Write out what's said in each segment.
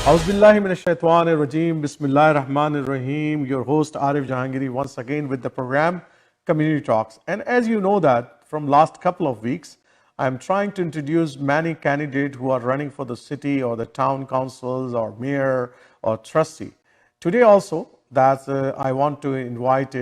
Auzubillahi minash-shaytanir rajeem. Bismillahir-rahmanir-rahim. Your host Arif Jahangiri once again with the program Community Talks. And as you know that from last couple of weeks, I'm trying to introduce many candidates who are running for the city or the town councils or mayor or trustee. Today also, I want to invite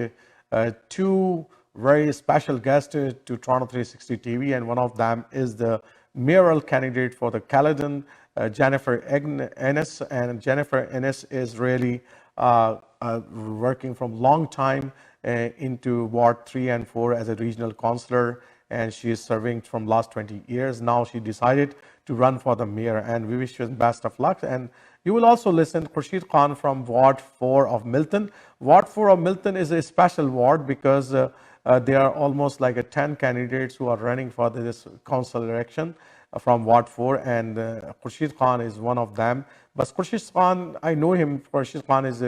two very special guests to Toronto 360 TV, and one of them is the mayoral candidate for the Caledon, Innis. And Jennifer Innis is really working from long time into Ward 3 and 4 as a regional councillor, and she is serving from last 20 years. Now she decided to run for the mayor, and we wish her best of luck. And you will also listen to Khurshid Khan from Ward 4 of Milton. Ward 4 of Milton is a special ward because there are almost like 10 candidates who are running for this council election from Ward 4, and Khurshid Khan is one of them. But Khurshid Khan, I know him. Khurshid Khan is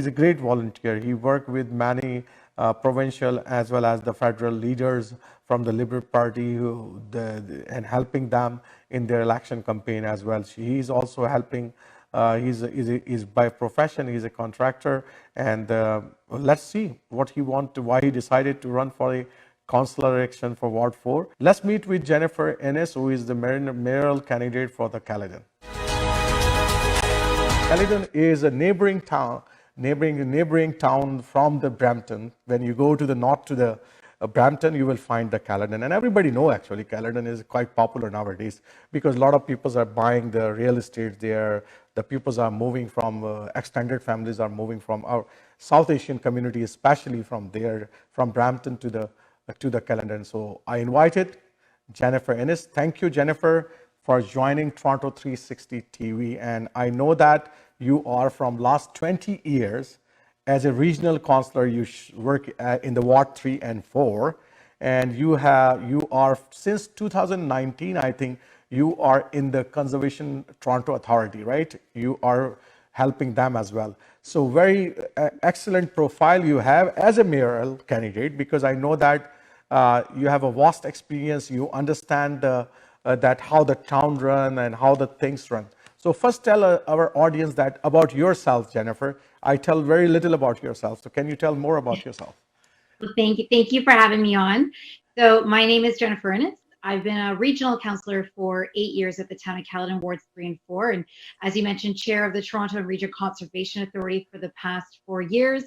a great volunteer. He worked with many provincial as well as the federal leaders from the Liberal Party and helping them in their election campaign as well. He is also helping. He's by profession, he's a contractor, and let's see what he why he decided to run for a councillor election for Ward 4. Let's meet with Jennifer Innis, who is the mayoral candidate for the Caledon. Caledon is a neighboring town from the Brampton. When you go to the north to the Brampton, you will find the Caledon. And everybody know actually Caledon is quite popular nowadays because a lot of people are buying the real estate there. The people are moving from, extended families are moving from our South Asian community, especially from there, from Brampton to the Caledon. So I invited Jennifer Innis. Thank you, Jennifer, for joining Toronto 360 TV. And I know that you are from last 20 years as a regional councillor. You work in the Ward 3 and 4, and you are since 2019, I think, you are in the Conservation Toronto Authority, right? You are helping them as well. So very excellent profile you have as a mayoral candidate, because I know that you have a vast experience. You understand that how the town run and how the things run. So first tell our audience that about yourself, Jennifer. I tell very little about yourself. So can you tell more about yourself? Well, thank you. Thank you for having me on. So my name is Jennifer Innis. I've been a regional councillor for 8 years at the town of Caledon, Wards 3 and 4. And as you mentioned, chair of the Toronto Region Conservation Authority for the past 4 years.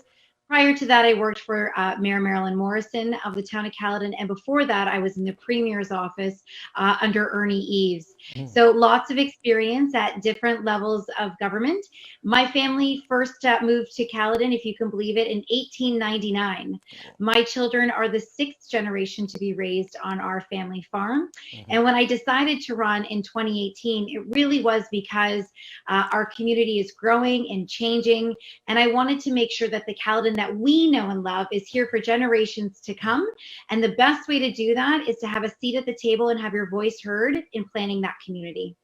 Prior to that, I worked for Mayor Marilyn Morrison of the town of Caledon, and before that, I was in the Premier's office under Ernie Eves. So lots of experience at different levels of government. My family first moved to Caledon, if you can believe it, in 1899. My children are the 6th generation to be raised on our family farm. And when I decided to run in 2018, it really was because our community is growing and changing, and I wanted to make sure that the Caledon that we know and love is here for generations to come. And the best way to do that is to have a seat at the table and have your voice heard in planning that community.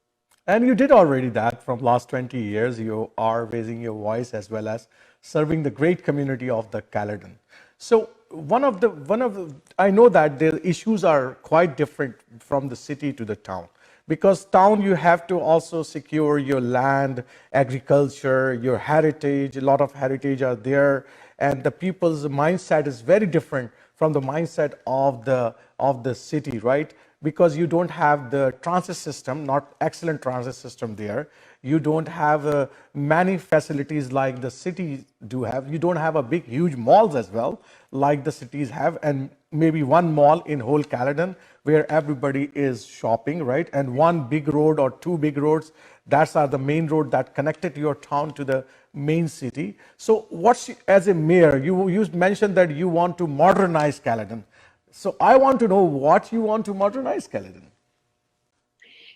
And you did already that from last 20 years. You are raising your voice as well as serving the great community of the Caledon. So I know that the issues are quite different from the city to the town. Because town, you have to also secure your land, agriculture, your heritage. A lot of heritage are there, and the people's mindset is very different from the mindset of the city, right? Because you don't have the transit system, not excellent transit system there. You don't have many facilities like the cities do have. You don't have a big, huge malls as well, like the cities have, and maybe one mall in whole Caledon where everybody is shopping, right? And one big road or two big roads, that's are the main road that connected your town to the main city. So as a mayor, you mentioned that you want to modernize Caledon. So I want to know what you want to modernize Caledon.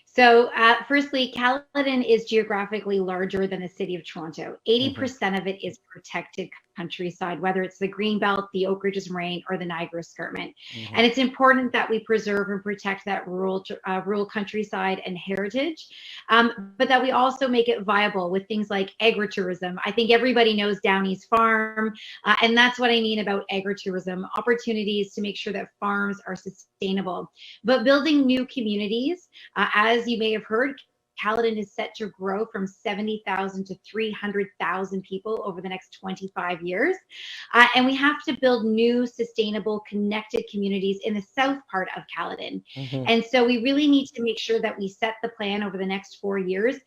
So firstly, Caledon is geographically larger than the city of Toronto. 80% of it is protected countryside, whether it's the Greenbelt, the Oak Ridges Moraine, or the Niagara Escarpment. And it's important that we preserve and protect that rural countryside and heritage, but that we also make it viable with things like agritourism. I think everybody knows Downey's Farm, and that's what I mean about agritourism, opportunities to make sure that farms are sustainable. But building new communities, as you may have heard, Caledon is set to grow from 70,000 to 300,000 people over the next 25 years. And we have to build new, sustainable, connected communities in the south part of Caledon. And so we really need to make sure that we set the plan over the next 4 years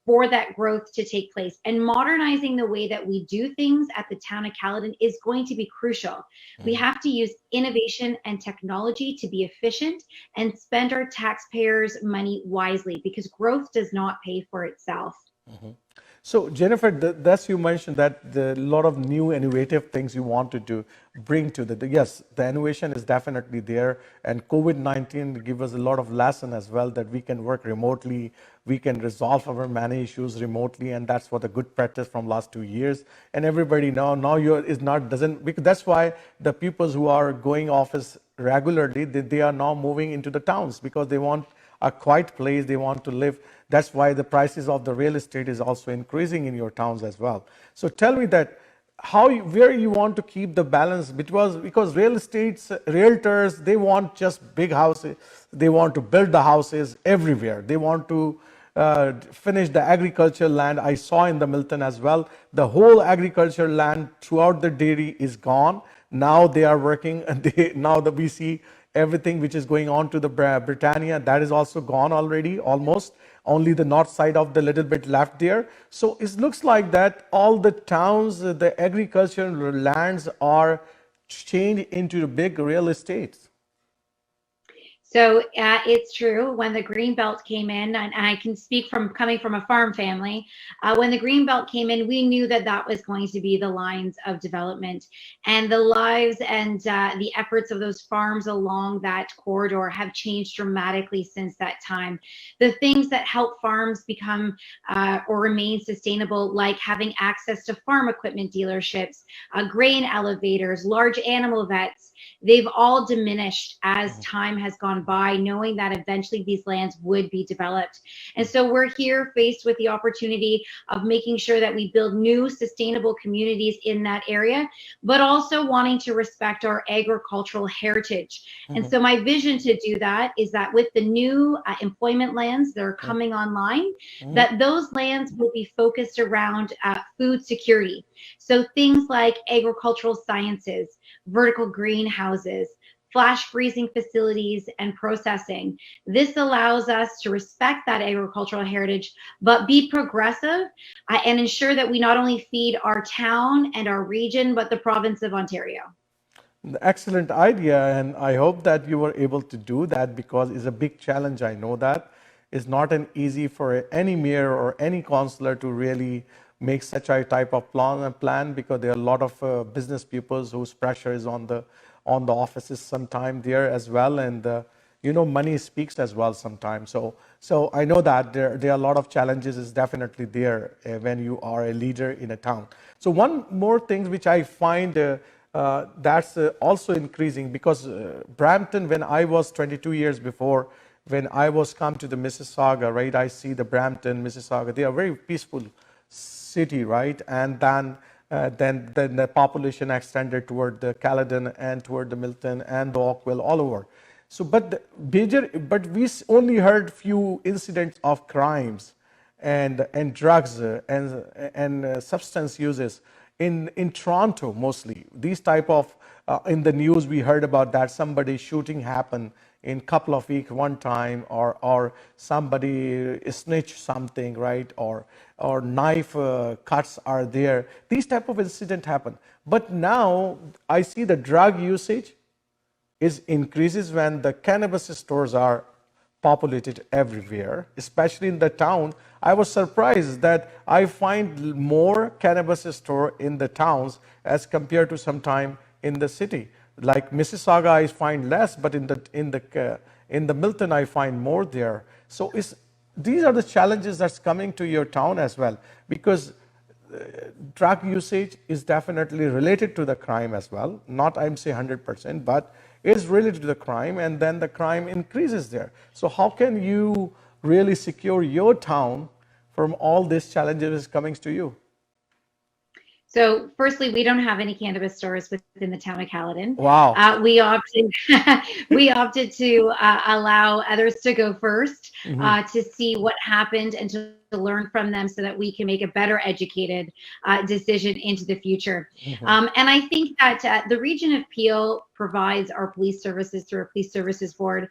for that growth to take place. And modernizing the way that we do things at the town of Caledon is going to be crucial. We have to use innovation and technology to be efficient and spend our taxpayers' money wisely, because growth does not pay for itself. So Jennifer, thus you mentioned that a lot of new innovative things you want to bring to yes, the innovation is definitely there, and COVID-19 give us a lot of lesson as well, that we can work remotely, we can resolve our many issues remotely, and that's what a good practice from last 2 years. And everybody now is not doesn't, because that's why the people who are going office regularly, they are now moving into the towns because they want a quiet place, they want to live. That's why the prices of the real estate is also increasing in your towns as well. So tell me that where you want to keep the balance, because realtors, they want just big houses, they want to build the houses everywhere, they want to finish the agricultural land. I saw in the Milton as well, the whole agricultural land throughout the dairy is gone. Now they are working, and now that we see everything which is going on to the Britannia, that is also gone already, almost. Only the north side of the little bit left there. So it looks like that all the towns, the agricultural lands are changed into big real estates. So it's true. When the green belt came in, and I can speak from coming from a farm family, when the green belt came in, we knew that that was going to be the lines of development, and the lives and the efforts of those farms along that corridor have changed dramatically since that time. The things that help farms become or remain sustainable, like having access to farm equipment dealerships, grain elevators, large animal vets, they've all diminished as time has gone by, knowing that eventually these lands would be developed. And so we're here faced with the opportunity of making sure that we build new sustainable communities in that area, but also wanting to respect our agricultural heritage. And so my vision to do that is that with the new employment lands that are coming online, that those lands will be focused around food security. So things like agricultural sciences, vertical greenhouses, flash freezing facilities, and processing. This allows us to respect that agricultural heritage, but be progressive and ensure that we not only feed our town and our region, but the province of Ontario. Excellent idea, and I hope that you were able to do that, because it's a big challenge. I know that it's not an easy for any mayor or any councillor to really make such a type of plan, because there are a lot of business people whose pressure is on the offices sometime there as well, and money speaks as well sometimes. So I know that there are a lot of challenges is definitely there when you are a leader in a town. So one more thing which I find that's also increasing, because Brampton, when I was 22 years before, when I was come to the Mississauga, right, I see the Brampton, Mississauga, they are very peaceful city, right? And then the population extended toward the Caledon and toward the Milton and the Oakville, all over. So, but we only heard few incidents of crimes and drugs and substance uses in Toronto mostly. These type of in the news we heard about that somebody shooting happened in couple of weeks one time, or somebody snitched something, right, or knife cuts are there. These type of incident happen. But now I see the drug usage is increases when the cannabis stores are populated everywhere, especially in the town. I was surprised that I find more cannabis store in the towns as compared to sometime in the city. Like Mississauga, I find less, but in the Milton, I find more there. So these are the challenges that's coming to your town as well, because drug usage is definitely related to the crime as well. Not I'm say 100%, but is related to the crime, and then the crime increases there. So how can you really secure your town from all these challenges coming to you? So, firstly, we don't have any cannabis stores within the town of Caledon. Wow. We opted we opted to allow others to go first Mhm. to see what happened and to learn from them, so that we can make a better educated decision into the future. Mhm. And I think that the region of Peel provides our police services through our police services board.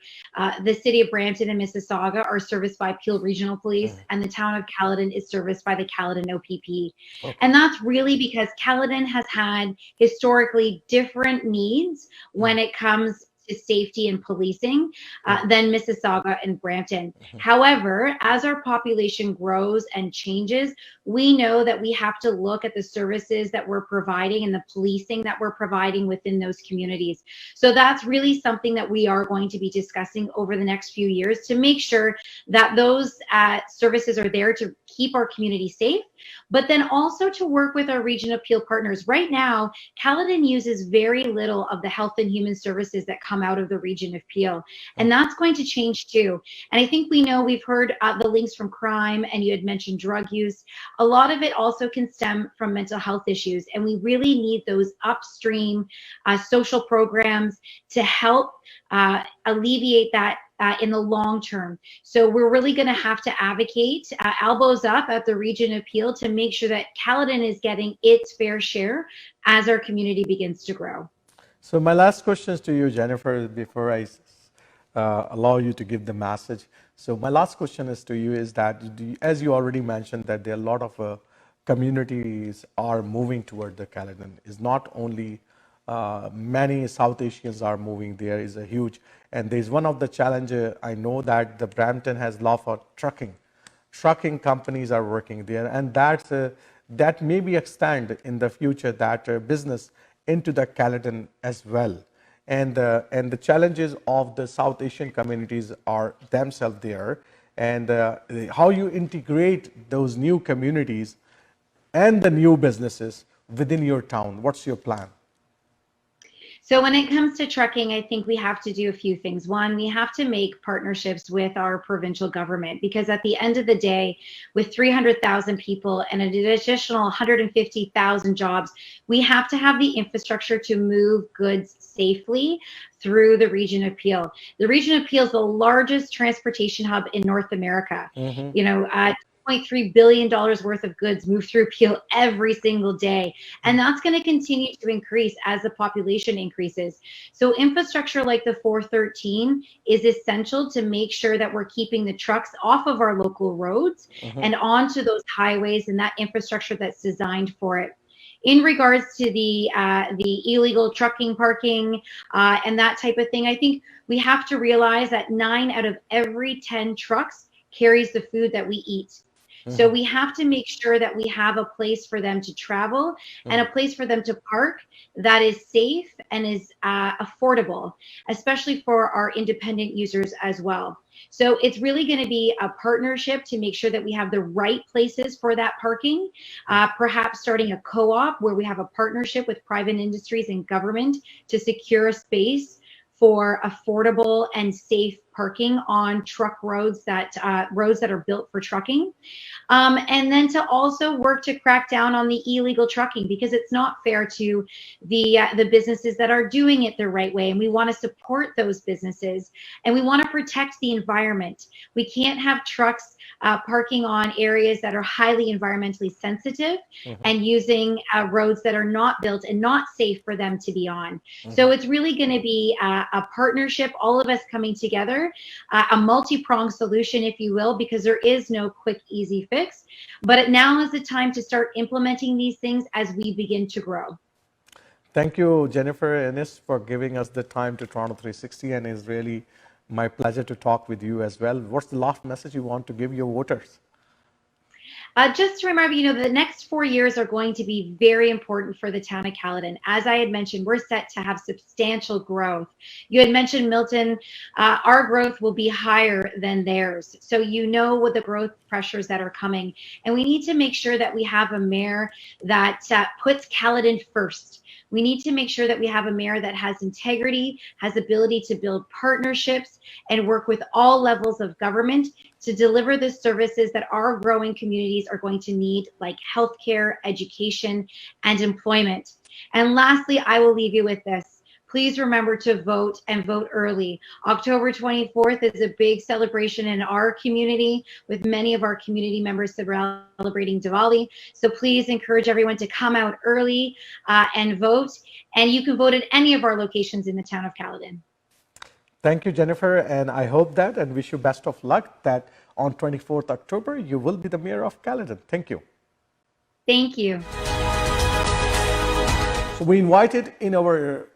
The city of Brampton and Mississauga are serviced by Peel Regional Police, Mhm. and the town of Caledon is serviced by the Caledon OPP. Okay. And that's really because Caledon has had historically different needs Mhm. when it comes to safety and policing Mhm. than Mississauga and Brampton. Mhm. However, as our population grows and changes, we know that we have to look at the services that we're providing and the policing that we're providing within those communities. So that's really something that we are going to be discussing over the next few years, to make sure that those services are there to keep our community safe, but then also to work with our Region of Peel partners. Right now, Caledon uses very little of the health and human services that come out of the Region of Peel, and that's going to change too. And I think we've heard the links from crime, and you had mentioned drug use. A lot of it also can stem from mental health issues, and we really need those upstream social programs to help alleviate that in the long term. So we're really going to have to advocate elbows up at the Region of Peel to make sure that Caledon is getting its fair share as our community begins to grow. So my last question is to you, Jennifer, before I allow you to give the message. So my last question is to you is that, as you already mentioned, that there are a lot of communities are moving toward the Caledon. It's not only many South Asians are moving there, is a huge, and there's one of the challenges. I know that the Brampton has law for trucking companies are working there, and that may be extend in the future that business into the Caledon as well. And the challenges of the South Asian communities are themselves there, and how you integrate those new communities and the new businesses within your town. What's your plan? So when it comes to trucking, I think we have to do a few things. One, we have to make partnerships with our provincial government, because at the end of the day, with 300,000 people and an additional 150,000 jobs, we have to have the infrastructure to move goods safely through the Region of Peel. The Region of Peel is the largest transportation hub in North America. Mm-hmm. You know, $2.3 billion worth of goods move through Peel every single day. And that's going to continue to increase as the population increases. So infrastructure like the 413 is essential to make sure that we're keeping the trucks off of our local roads Mm-hmm. and onto those highways, and that infrastructure that's designed for it. In regards to the illegal trucking parking and that type of thing, I think we have to realize that 9 out of every 10 trucks carries the food that we eat. So Mm-hmm. we have to make sure that we have a place for them to travel and a place for them to park that is safe and is affordable, especially for our independent users as well. So it's really going to be a partnership to make sure that we have the right places for that parking, perhaps starting a co-op where we have a partnership with private industries and government to secure a space for affordable and safe parking on truck roads that are built for trucking. And then to also work to crack down on the illegal trucking, because it's not fair to the businesses that are doing it the right way. And we want to support those businesses, and we want to protect the environment. We can't have trucks parking on areas that are highly environmentally sensitive Mm-hmm. and using roads that are not built and not safe for them to be on. Mm-hmm. So it's really going to be a partnership, all of us coming together, a multi-pronged solution, if you will, because there is no quick, easy fix. But now is the time to start implementing these things as we begin to grow. Thank you, Jennifer Innis, for giving us the time to Toronto 360, and it's really my pleasure to talk with you as well. What's the last message you want to give your voters? Just to remember, the next 4 years are going to be very important for the town of Caledon. As I had mentioned, we're set to have substantial growth. You had mentioned Milton, our growth will be higher than theirs. So what the growth pressures that are coming. And we need to make sure that we have a mayor that puts Caledon first. We need to make sure that we have a mayor that has integrity, has ability to build partnerships, and work with all levels of government to deliver the services that our growing communities are going to need, like healthcare, education, and employment. And lastly, I will leave you with this. Please remember to vote and vote early. October 24th is a big celebration in our community with many of our community members celebrating Diwali. So please encourage everyone to come out early and vote. And you can vote at any of our locations in the town of Caledon. Thank you, Jennifer, and I hope that and wish you best of luck that on 24th October you will be the mayor of Caledon. Thank you. Thank you. So we invited in our